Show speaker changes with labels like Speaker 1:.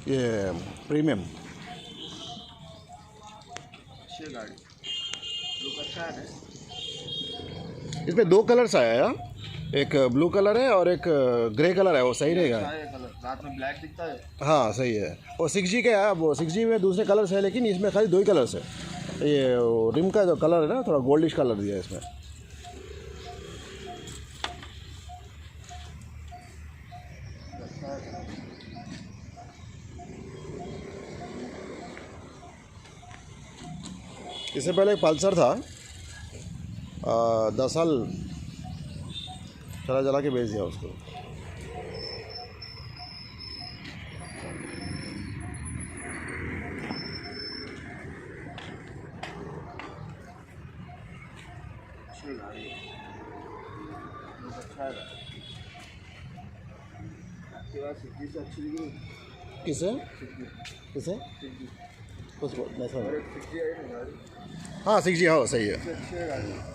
Speaker 1: ये प्रीमियम
Speaker 2: गाड़ी लुक अच्छा है।
Speaker 1: इसमें दो कलर्स आया है, एक ब्लू कलर है और एक ग्रे कलर है, वो सही रहेगा?
Speaker 2: कलर रात में ब्लैक दिखता है।
Speaker 1: हाँ सही है। और 6G का है, वो 6G में दूसरे कलर्स है, लेकिन इसमें खाली दो ही कलर्स है। ये रिम का जो कलर है ना, थोड़ा गोल्डिश कलर दिया है इसमें। इससे पहले एक पल्सर था, 10 साल चला के बेच दिया उसको। किसे किसे उसको हाँ 6G, हाँ सही है।